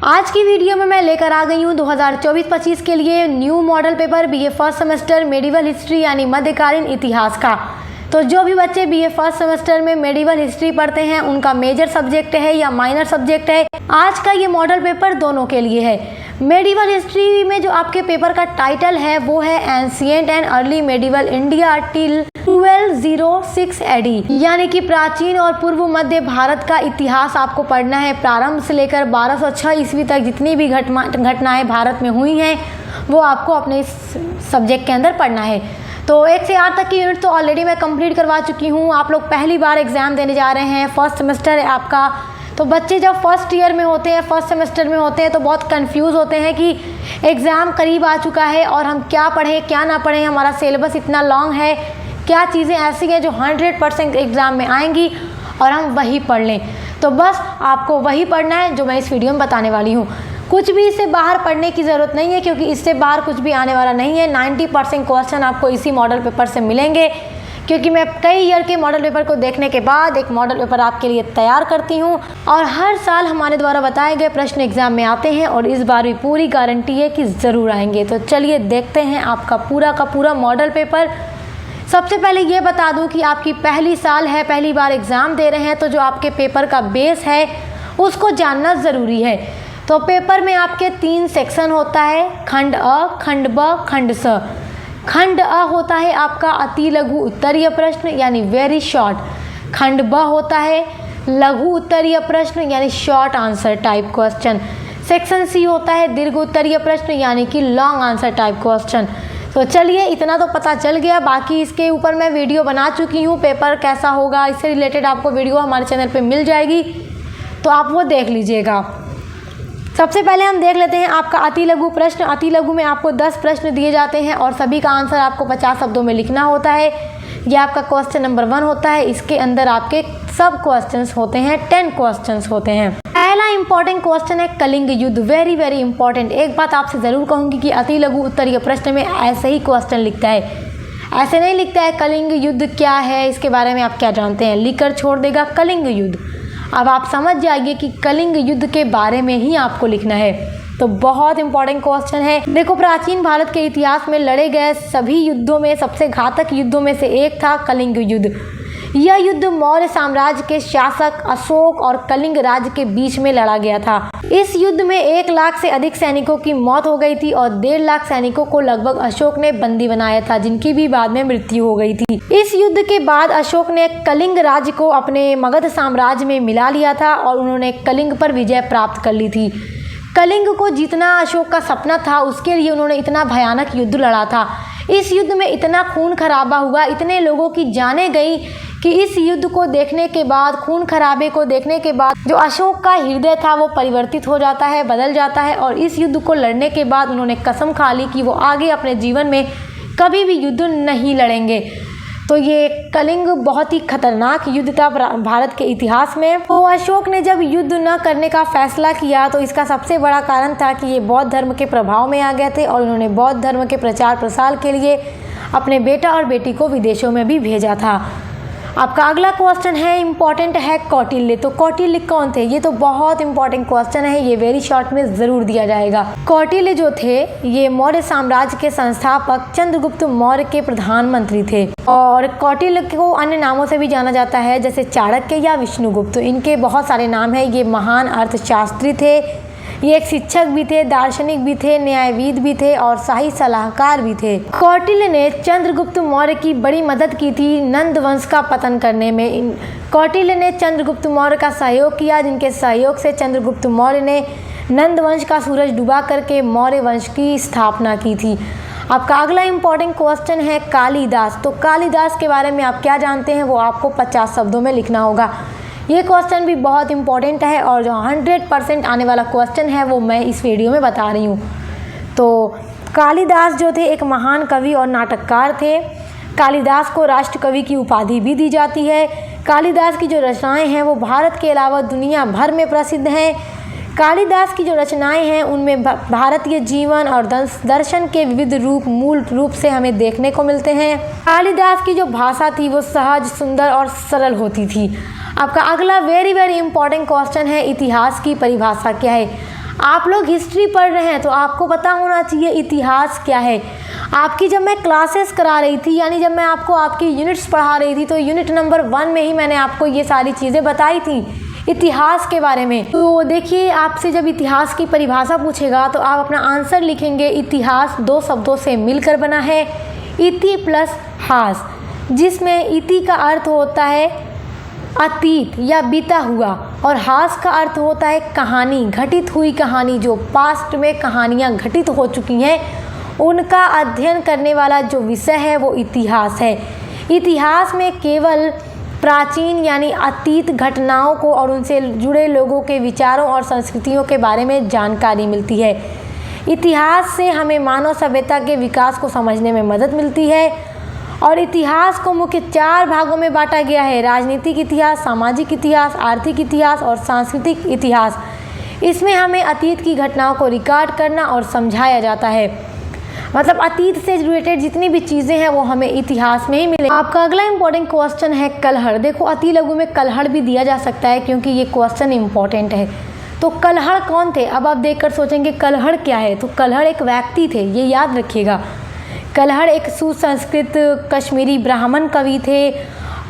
आज की वीडियो में मैं लेकर आ गई हूँ 2024-25 के लिए new model paper BA first semester medieval history यानी मध्यकालीन इतिहास का। तो जो भी बच्चे बीए फर्स्ट सेमेस्टर में मेडिवल हिस्ट्री पढ़ते हैं उनका मेजर सब्जेक्ट है या माइनर सब्जेक्ट है, आज का ये मॉडल पेपर दोनों के लिए है। मेडिवल हिस्ट्री में जो आपके पेपर का टाइटल है वो है ancient and early medieval India till 1206 AD, यानी कि प्राचीन और पूर्व मध्य भारत का इतिहास आपको पढ़ना है। प्रारंभ से लेकर 1206 ईस्वी तक जितनी भी घटनाएं भारत में हुई हैं वो आपको अपने इस सब्जेक्ट के अंदर पढ़ना है। तो 1 से 8 तक की यूनिट तो ऑलरेडी मैं कंप्लीट करवा चुकी हूँ। आप लोग पहली बार एग्ज़ाम देने जा रहे हैं, फर्स्ट सेमेस्टर है आपका। तो बच्चे जब फर्स्ट ईयर में होते हैं, फर्स्ट सेमेस्टर में होते हैं तो बहुत कंफ्यूज होते हैं कि एग्ज़ाम करीब आ चुका है और हम क्या पढ़ें क्या ना पढ़ें, हमारा सिलेबस इतना लॉन्ग है, क्या चीज़ें ऐसी हैं जो 100% एग्ज़ाम में आएंगी और हम वही पढ़ लें। तो बस आपको वही पढ़ना है जो मैं इस वीडियो में बताने वाली हूँ। कुछ भी इससे बाहर पढ़ने की ज़रूरत नहीं है क्योंकि इससे बाहर कुछ भी आने वाला नहीं है। 90% क्वेश्चन आपको इसी मॉडल पेपर से मिलेंगे, क्योंकि मैं कई ईयर के मॉडल पेपर को देखने के बाद एक मॉडल पेपर आपके लिए तैयार करती हूँ और हर साल हमारे द्वारा बताए गए प्रश्न एग्जाम में आते हैं और इस बार भी पूरी गारंटी है कि ज़रूर आएंगे। तो चलिए देखते हैं आपका पूरा का पूरा मॉडल पेपर। सबसे पहले ये बता दूं कि आपकी पहली साल है, पहली बार एग्ज़ाम दे रहे हैं, तो जो आपके पेपर का बेस है उसको जानना ज़रूरी है। तो पेपर में आपके 3 सेक्शन होता है, खंड अ, खंड ब, खंड स। खंड अ होता है आपका अति लघु उत्तरीय प्रश्न यानी वेरी शॉर्ट। खंड ब होता है लघु उत्तरीय प्रश्न यानी short answer type question. Section C होता है दीर्घ उत्तरीय प्रश्न यानी कि लॉन्ग आंसर टाइप क्वेश्चन। तो चलिए इतना तो पता चल गया, बाकी इसके ऊपर मैं वीडियो बना चुकी हूँ। पेपर कैसा होगा इससे रिलेटेड आपको वीडियो हमारे चैनल पे मिल जाएगी, तो आप वो देख लीजिएगा। सबसे पहले हम देख लेते हैं आपका अति लघु प्रश्न। अति लघु में आपको 10 प्रश्न दिए जाते हैं और सभी का आंसर आपको 50 शब्दों में लिखना होता है। यह आपका क्वेश्चन नंबर 1 होता है। इसके अंदर आपके सब क्वेश्चंस होते हैं, 10 क्वेश्चंस होते हैं। पहला इंपॉर्टेंट क्वेश्चन है कलिंग युद्ध, वेरी वेरी इंपॉर्टेंट। एक बात आपसे ज़रूर कहूँगी कि अति लघु उत्तरीय प्रश्न में ऐसे ही क्वेश्चन लिखता है, ऐसे नहीं लिखता है कलिंग युद्ध क्या है, इसके बारे में आप क्या जानते हैं, लिखकर छोड़ देगा कलिंग युद्ध। अब आप समझ जाइए कि कलिंग युद्ध के बारे में ही आपको लिखना है। तो बहुत इंपॉर्टेंट क्वेश्चन है। देखो, प्राचीन भारत के इतिहास में लड़े गए सभी युद्धों में सबसे घातक युद्धों में से एक था कलिंग युद्ध। यह युद्ध मौर्य साम्राज्य के शासक अशोक और कलिंग राज्य के बीच में लड़ा गया था। इस युद्ध में 1 लाख से अधिक सैनिकों की मौत हो गई थी और 1.5 लाख सैनिकों को लगभग अशोक ने बंदी बनाया था, जिनकी भी बाद में मृत्यु हो गई थी। इस युद्ध के बाद अशोक ने कलिंग राज्य को अपने मगध साम्राज्य में मिला लिया था और उन्होंने कलिंग पर विजय प्राप्त कर ली थी। कलिंग को जीतना अशोक का सपना था, उसके लिए उन्होंने इतना भयानक युद्ध लड़ा था। इस युद्ध में इतना खून खराबा हुआ, इतने लोगों की जानें गई कि इस युद्ध को देखने के बाद, खून खराबे को देखने के बाद जो अशोक का हृदय था वो परिवर्तित हो जाता है, बदल जाता है। और इस युद्ध को लड़ने के बाद उन्होंने कसम खा ली कि वो आगे अपने जीवन में कभी भी युद्ध नहीं लड़ेंगे। तो ये कलिंग बहुत ही खतरनाक युद्ध था भारत के इतिहास में। तो अशोक ने जब युद्ध न करने का फैसला किया तो इसका सबसे बड़ा कारण था कि ये बौद्ध धर्म के प्रभाव में आ गए थे और उन्होंने बौद्ध धर्म के प्रचार प्रसार के लिए अपने बेटा और बेटी को विदेशों में भी भेजा था। आपका अगला क्वेश्चन है इम्पॉर्टेंट है कौटिल्य। तो कौटिल्य कौन थे? ये तो बहुत इंपॉर्टेंट क्वेश्चन है, ये वेरी शॉर्ट में ज़रूर दिया जाएगा। कौटिल्य जो थे ये मौर्य साम्राज्य के संस्थापक चंद्रगुप्त मौर्य के प्रधानमंत्री थे और कौटिल्य को अन्य नामों से भी जाना जाता है जैसे चाणक्य या विष्णुगुप्त। इनके बहुत सारे नाम हैं। ये महान अर्थशास्त्री थे, ये एक शिक्षक भी थे, दार्शनिक भी थे, न्यायविद भी थे और शाही सलाहकार भी थे। कौटिल्य ने चंद्रगुप्त मौर्य की बड़ी मदद की थी नंद वंश का पतन करने में। कौटिल्य ने चंद्रगुप्त मौर्य का सहयोग किया, जिनके सहयोग से चंद्रगुप्त मौर्य ने नंद वंश का सूरज डुबा करके मौर्य वंश की स्थापना की थी। आपका अगला इंपॉर्टेंट क्वेश्चन है कालिदास। तो कालिदास के बारे में आप क्या जानते हैं वो आपको 50 शब्दों में लिखना होगा। ये क्वेश्चन भी बहुत इंपॉर्टेंट है और जो 100% आने वाला क्वेश्चन है वो मैं इस वीडियो में बता रही हूँ। तो कालिदास जो थे एक महान कवि और नाटककार थे। कालिदास को राष्ट्र कवि की उपाधि भी दी जाती है। कालिदास की जो रचनाएं हैं वो भारत के अलावा दुनिया भर में प्रसिद्ध हैं। कालिदास की जो रचनाएं हैं उनमें भारतीय जीवन और दर्शन के विविध रूप मूल रूप से हमें देखने को मिलते हैं। कालिदास की जो भाषा थी वो सहज, सुंदर और सरल होती थी। आपका अगला वेरी वेरी इंपॉर्टेंट क्वेश्चन है इतिहास की परिभाषा क्या है। आप लोग हिस्ट्री पढ़ रहे हैं तो आपको पता होना चाहिए इतिहास क्या है। आपकी जब मैं क्लासेस करा रही थी, यानी जब मैं आपको आपकी यूनिट्स पढ़ा रही थी, तो यूनिट नंबर 1 में ही मैंने आपको ये सारी चीज़ें बताई थी इतिहास के बारे में। तो देखिए, आपसे जब इतिहास की परिभाषा पूछेगा तो आप अपना आंसर लिखेंगे। इतिहास 2 शब्दों से मिलकर बना है, इति प्लस हास, जिसमें इति का अर्थ होता है अतीत या बीता हुआ, और हास का अर्थ होता है कहानी, घटित हुई कहानी। जो पास्ट में कहानियाँ घटित हो चुकी हैं उनका अध्ययन करने वाला जो विषय है वो इतिहास है। इतिहास में केवल प्राचीन यानी अतीत घटनाओं को और उनसे जुड़े लोगों के विचारों और संस्कृतियों के बारे में जानकारी मिलती है। इतिहास से हमें मानव सभ्यता के विकास को समझने में मदद मिलती है। और इतिहास को मुख्य 4 भागों में बांटा गया है: राजनीतिक इतिहास, सामाजिक इतिहास, आर्थिक इतिहास और सांस्कृतिक इतिहास। इसमें हमें अतीत की घटनाओं को रिकॉर्ड करना और समझाया जाता है। मतलब अतीत से रिलेटेड जितनी भी चीज़ें हैं वो हमें इतिहास में ही मिले। आपका अगला इंपॉर्टेंट क्वेश्चन है कलहड़। देखो, अति लघु में कलहड़ भी दिया जा सकता है क्योंकि ये क्वेश्चन इंपॉर्टेंट है। तो कलहड़ कौन थे? अब आप देखकर सोचेंगे कलहड़ क्या है, तो कलहड़ एक व्यक्ति थे, ये याद रखिएगा। कलहड़ एक सुसंस्कृत कश्मीरी ब्राह्मण कवि थे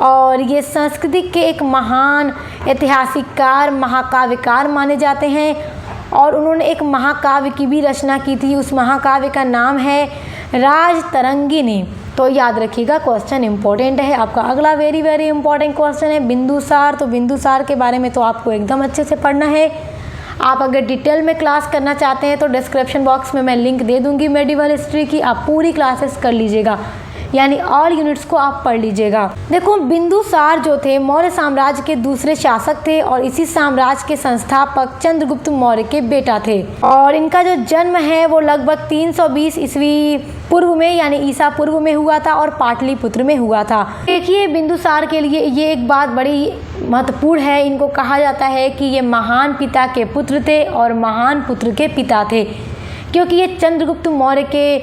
और ये संस्कृति के एक महान ऐतिहासिककार, महाकाव्यकार माने जाते हैं। और उन्होंने एक महाकाव्य की भी रचना की थी। उस महाकाव्य का नाम है राजतरंगिणी। तो याद रखिएगा, क्वेश्चन इंपॉर्टेंट है। आपका अगला वेरी वेरी इंपॉर्टेंट क्वेश्चन है बिंदुसार। तो बिंदुसार के बारे में तो आपको एकदम अच्छे से पढ़ना है। आप अगर डिटेल में क्लास करना चाहते हैं तो डिस्क्रिप्शन बॉक्स में मैं लिंक दे दूंगी मेडिवल हिस्ट्री की, आप पूरी क्लासेस कर लीजिएगा, यानी ऑल यूनिट्स को आप पढ़ लीजिएगा। देखो, बिंदुसार जो थे मौर्य साम्राज्य के दूसरे शासक थे और इसी साम्राज्य के संस्थापक चंद्रगुप्त मौर्य के बेटा थे। और इनका जो जन्म है वो लगभग 320 ईस्वी पूर्व में यानी ईसा पूर्व में हुआ था और पाटलिपुत्र में हुआ था। देखिए, बिंदुसार के लिए ये एक बात बड़ी महत्वपूर्ण है। इनको कहा जाता है कि ये महान पिता के पुत्र थे और महान पुत्र के पिता थे, क्योंकि ये चंद्रगुप्त मौर्य के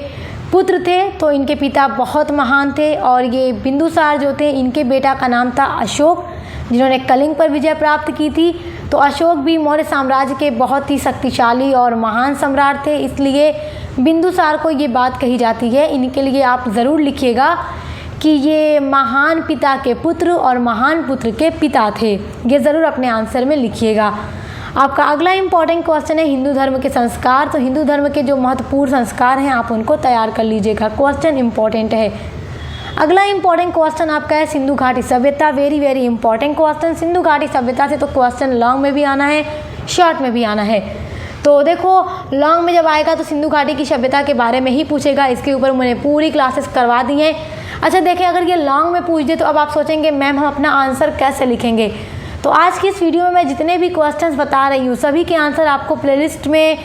पुत्र थे तो इनके पिता बहुत महान थे। और ये बिंदुसार जो थे, इनके बेटा का नाम था अशोक, जिन्होंने कलिंग पर विजय प्राप्त की थी। तो अशोक भी मौर्य साम्राज्य के बहुत ही शक्तिशाली और महान सम्राट थे, इसलिए बिंदुसार को ये बात कही जाती है। इनके लिए आप ज़रूर लिखिएगा कि ये महान पिता के पुत्र और महान पुत्र के पिता थे। ये ज़रूर अपने आंसर में लिखिएगा। आपका अगला इंपॉर्टेंट क्वेश्चन है हिंदू धर्म के संस्कार। तो हिंदू धर्म के जो महत्वपूर्ण संस्कार हैं आप उनको तैयार कर लीजिएगा, क्वेश्चन इंपॉर्टेंट है। अगला इंपॉर्टेंट क्वेश्चन आपका है सिंधु घाटी सभ्यता। Very very important question. Sindhu घाटी सभ्यता से तो क्वेश्चन लॉन्ग में भी आना है, शॉर्ट में भी आना है। तो देखो, लॉन्ग में जब आएगा तो सिंधु घाटी की सभ्यता के बारे में ही पूछेगा। इसके ऊपर मैंने पूरी क्लासेस करवा दी हैं। अच्छा देखिए, अगर ये लॉन्ग में पूछ दे तो अब आप सोचेंगे मैम हम अपना आंसर कैसे लिखेंगे। तो आज की इस वीडियो में मैं जितने भी क्वेश्चंस बता रही हूँ सभी के आंसर आपको प्लेलिस्ट में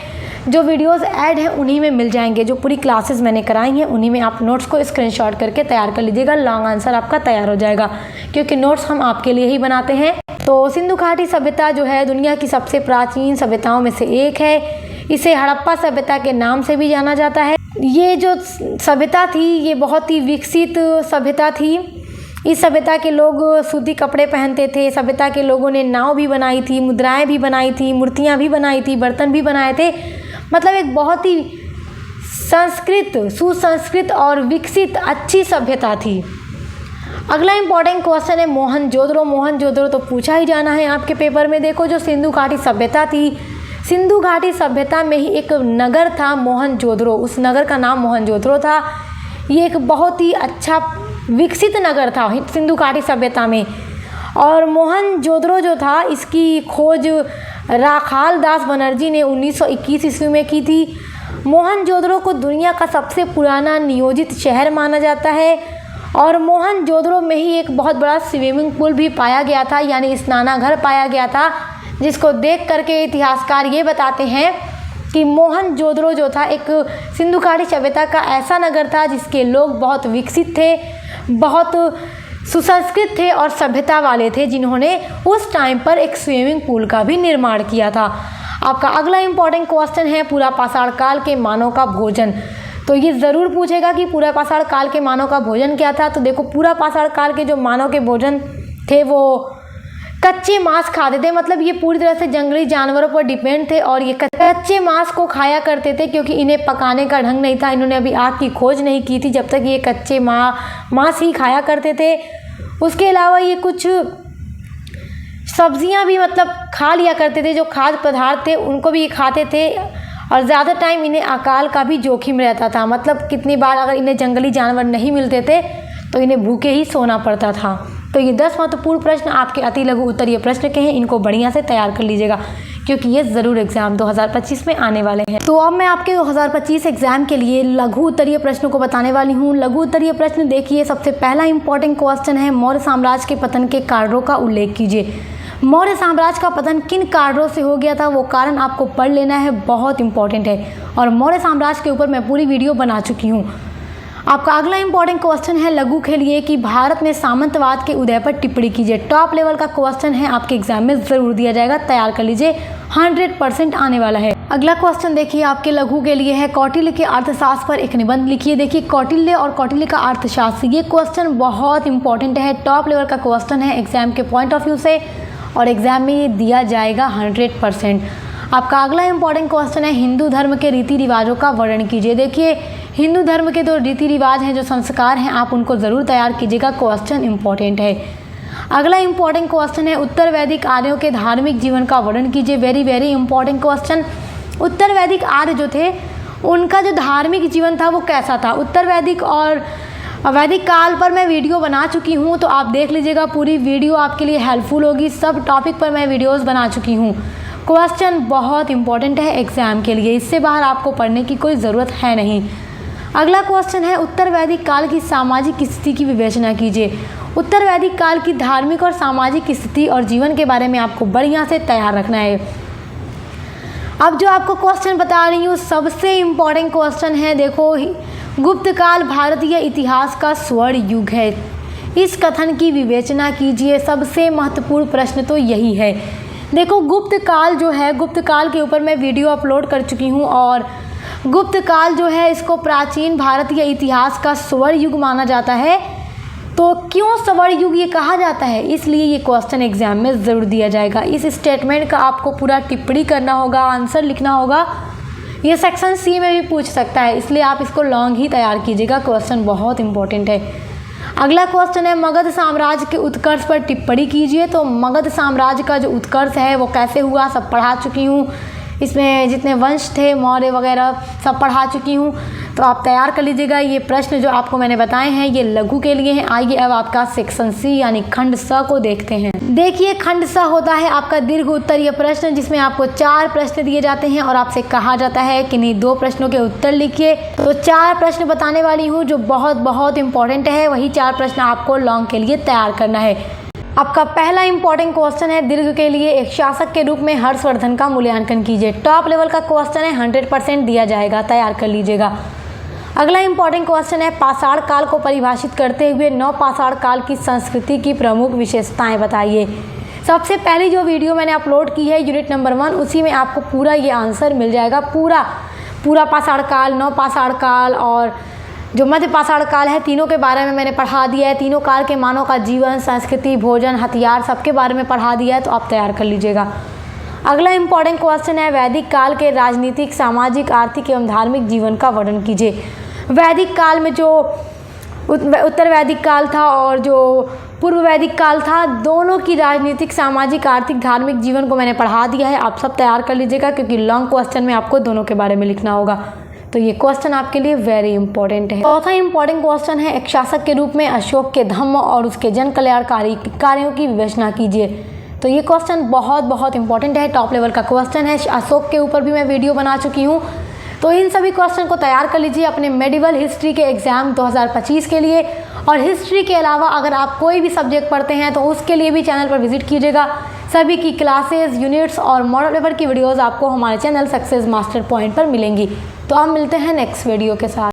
जो वीडियोस ऐड हैं उन्हीं में मिल जाएंगे। जो पूरी क्लासेस मैंने कराई हैं उन्हीं में आप नोट्स को स्क्रीनशॉट करके तैयार कर लीजिएगा। लॉन्ग आंसर आपका तैयार हो जाएगा, क्योंकि नोट्स हम आपके लिए ही बनाते हैं। तो सिंधु घाटी सभ्यता जो है दुनिया की सबसे प्राचीन सभ्यताओं में से एक है। इसे हड़प्पा सभ्यता के नाम से भी जाना जाता है। ये जो सभ्यता थी ये बहुत ही विकसित सभ्यता थी। इस सभ्यता के लोग सूती कपड़े पहनते थे। सभ्यता के लोगों ने नाव भी बनाई थी, मुद्राएं भी बनाई थी, मूर्तियां भी बनाई थी, बर्तन भी बनाए थे। मतलब एक बहुत ही सुसंस्कृत और विकसित अच्छी सभ्यता थी। अगला इंपॉर्टेंट क्वेश्चन है मोहनजोदड़ो। मोहनजोदड़ो तो पूछा ही जाना है आपके पेपर में। देखो, जो सिंधु घाटी सभ्यता थी, सिंधु घाटी सभ्यता में ही एक नगर था मोहनजोदड़ो। उस नगर का नाम मोहनजोदड़ो था। ये एक बहुत ही अच्छा विकसित नगर था सिंधु घाटी सभ्यता में। और मोहनजोदड़ो जो था इसकी खोज राखाल दास बनर्जी ने 1921 ईस्वी में की थी। मोहनजोदड़ो को दुनिया का सबसे पुराना नियोजित शहर माना जाता है। और मोहनजोदड़ो में ही एक बहुत बड़ा स्विमिंग पूल भी पाया गया था, यानी स्नानाघर पाया गया था, जिसको देख करके इतिहासकार ये बताते हैं कि मोहनजोदड़ो जो था एक सिंधु घाटी सभ्यता का ऐसा नगर था जिसके लोग बहुत विकसित थे, बहुत सुसंस्कृत थे और सभ्यता वाले थे, जिन्होंने उस टाइम पर एक स्विमिंग पूल का भी निर्माण किया था। आपका अगला इंपॉर्टेंट क्वेश्चन है पूरा पाषाण काल के मानव का भोजन। तो ये ज़रूर पूछेगा कि पूरा पाषाण काल के मानव का भोजन क्या था। तो देखो, पूरा पाषाण काल के जो मानव के भोजन थे वो कच्चे मांस खाते थे, मतलब ये पूरी तरह से जंगली जानवरों पर डिपेंड थे और ये कच्चे मांस को खाया करते थे क्योंकि इन्हें पकाने का ढंग नहीं था। इन्होंने अभी आग की खोज नहीं की थी, जब तक ये कच्चे मांस ही खाया करते थे। उसके अलावा ये कुछ सब्जियां भी मतलब खा लिया करते थे, जो खाद्य पदार्थ थे उनको भी ये खाते थे और ज़्यादा टाइम इन्हें अकाल का भी जोखिम रहता था। मतलब कितनी बार अगर इन्हें जंगली जानवर नहीं मिलते थे तो इन्हें भूखे ही सोना पड़ता था। तो ये 10 महत्वपूर्ण प्रश्न आपके अति लघु उत्तरीय प्रश्न के हैं, इनको बढ़िया से तैयार कर लीजिएगा क्योंकि ये ज़रूर एग्जाम 2025 में आने वाले हैं। तो अब मैं आपके 2025 एग्जाम के लिए लघु उत्तरीय प्रश्नों को बताने वाली हूँ। लघु उत्तरीय प्रश्न देखिए, सबसे पहला इंपॉर्टेंट क्वेश्चन है, मौर्य साम्राज्य के पतन के कारणों का उल्लेख कीजिए। मौर्य साम्राज्य का पतन किन कारणों से हो गया था, वो कारण आपको पढ़ लेना है, बहुत इंपॉर्टेंट है। और मौर्य साम्राज्य के ऊपर मैं पूरी वीडियो बना चुकी हूँ। आपका अगला इंपॉर्टेंट क्वेश्चन है लघु के लिए कि भारत में सामंतवाद के उदय पर टिप्पणी कीजिए। टॉप लेवल का क्वेश्चन है, आपके एग्जाम में ज़रूर दिया जाएगा, तैयार कर लीजिए, 100% आने वाला है। अगला क्वेश्चन देखिए आपके लघु के लिए है, कौटिल्य के अर्थशास्त्र पर एक निबंध लिखिए। देखिए कौटिल्य और कौटिल्य का अर्थशास्त्र, ये क्वेश्चन बहुत इंपॉर्टेंट है, टॉप लेवल का क्वेश्चन है एग्जाम के पॉइंट ऑफ व्यू से और एग्जाम में ये दिया जाएगा 100%। आपका अगला इंपॉर्टेंट क्वेश्चन है, हिंदू धर्म के रीति रिवाजों का वर्णन कीजिए। देखिए हिंदू धर्म के जो रीति रिवाज हैं, जो संस्कार हैं, आप उनको ज़रूर तैयार कीजिएगा, क्वेश्चन इंपॉर्टेंट है। अगला इंपॉर्टेंट क्वेश्चन है, उत्तर वैदिक आर्यों के धार्मिक जीवन का वर्णन कीजिए। Very very important question. उत्तर वैदिक आर्य जो थे उनका जो धार्मिक जीवन था वो कैसा था। उत्तर वैदिक और वैदिक काल पर मैं वीडियो बना चुकी हूँ, तो आप देख लीजिएगा, पूरी वीडियो आपके लिए हेल्पफुल होगी। सब टॉपिक पर मैं वीडियोस बना चुकी हूँ। क्वेश्चन बहुत इंपॉर्टेंट है एग्जाम के लिए, इससे बाहर आपको पढ़ने की कोई ज़रूरत है नहीं। अगला क्वेश्चन है, उत्तर वैदिक काल की सामाजिक स्थिति की विवेचना कीजिए। उत्तर वैदिक काल की धार्मिक और सामाजिक स्थिति और जीवन के बारे में आपको बढ़िया से तैयार रखना है। अब जो आपको क्वेश्चन बता रही हूँ सबसे इम्पॉर्टेंट क्वेश्चन है, देखो गुप्त काल भारतीय इतिहास का स्वर्ण युग है, इस कथन की विवेचना कीजिए। सबसे महत्वपूर्ण प्रश्न तो यही है। देखो गुप्त काल जो है, गुप्त काल के ऊपर मैं वीडियो अपलोड कर चुकी हूँ और गुप्त काल जो है इसको प्राचीन भारतीय इतिहास का स्वर्ण युग माना जाता है। तो क्यों स्वर्ण युग ये कहा जाता है, इसलिए ये क्वेश्चन एग्जाम में ज़रूर दिया जाएगा। इस स्टेटमेंट का आपको पूरा टिप्पणी करना होगा, आंसर लिखना होगा। ये सेक्शन सी में भी पूछ सकता है, इसलिए आप इसको लॉन्ग ही तैयार कीजिएगा, क्वेश्चन बहुत इंपॉर्टेंट है। अगला क्वेश्चन है, मगध साम्राज्य के उत्कर्ष पर टिप्पणी कीजिए। तो मगध साम्राज्य का जो उत्कर्ष है वो कैसे हुआ सब पढ़ा चुकी हूँ, इसमें जितने वंश थे मौर्य वगैरह सब पढ़ा चुकी हूँ, तो आप तैयार कर लीजिएगा। ये प्रश्न जो आपको मैंने बताए हैं ये लघु के लिए हैं। आइए अब आपका सेक्शन सी यानी खंड स को देखते हैं। देखिए खंड स होता है आपका दीर्घ उत्तरीय प्रश्न, जिसमें आपको 4 प्रश्न दिए जाते हैं और आपसे कहा जाता है कि नहीं 2 प्रश्नों के उत्तर लिखिए। तो 4 प्रश्न बताने वाली हूँ जो बहुत बहुत इंपॉर्टेंट है, वही 4 प्रश्न आपको लॉन्ग के लिए तैयार करना है। आपका पहला इंपॉर्टेंट क्वेश्चन है, दीर्घ के लिए एक शासक के रूप में हर्षवर्धन का मूल्यांकन कीजिए। टॉप लेवल का क्वेश्चन है, 100% दिया जाएगा, तैयार कर लीजिएगा। अगला इंपॉर्टेंट क्वेश्चन है, पाषाण काल को परिभाषित करते हुए नवपाषाण काल की संस्कृति की प्रमुख विशेषताएं बताइए। सबसे पहली जो वीडियो मैंने अपलोड की है यूनिट नंबर 1, उसी में आपको पूरा ये आंसर मिल जाएगा। पूरा पाषाण काल, नवपाषाण काल और जो मध्य पाषाण काल है, तीनों के बारे में मैंने पढ़ा दिया है। तीनों काल के मानव का जीवन, संस्कृति, भोजन, हथियार सबके बारे में पढ़ा दिया है, तो आप तैयार कर लीजिएगा। अगला इंपॉर्टेंट क्वेश्चन है, वैदिक काल के राजनीतिक, सामाजिक, आर्थिक एवं धार्मिक जीवन का वर्णन कीजिए। वैदिक काल में जो उत्तर वैदिक काल था और जो पूर्व वैदिक काल था, दोनों की राजनीतिक, सामाजिक, आर्थिक, धार्मिक जीवन को मैंने पढ़ा दिया है। आप सब तैयार कर लीजिएगा क्योंकि लॉन्ग क्वेश्चन में आपको दोनों के बारे में लिखना होगा, तो ये क्वेश्चन आपके लिए वेरी इंपॉर्टेंट है। चौथा इंपॉर्टेंट क्वेश्चन है, एक शासक के रूप में अशोक के धम्म और उसके जन कल्याणकारी कार्यों की विवेचना कीजिए। तो ये क्वेश्चन बहुत बहुत इंपॉर्टेंट है, टॉप लेवल का क्वेश्चन है। अशोक के ऊपर भी मैं वीडियो बना चुकी हूँ, तो इन सभी क्वेश्चन को तैयार कर लीजिए अपने मेडिवल हिस्ट्री के एग्जाम 2025 के लिए। और हिस्ट्री के अलावा अगर आप कोई भी सब्जेक्ट पढ़ते हैं तो उसके लिए भी चैनल पर विजिट कीजिएगा। सभी की क्लासेस, यूनिट्स और मॉडल पेपर की वीडियोस आपको हमारे चैनल सक्सेस मास्टर पॉइंट पर मिलेंगी। तो आप मिलते हैं नेक्स्ट वीडियो के साथ।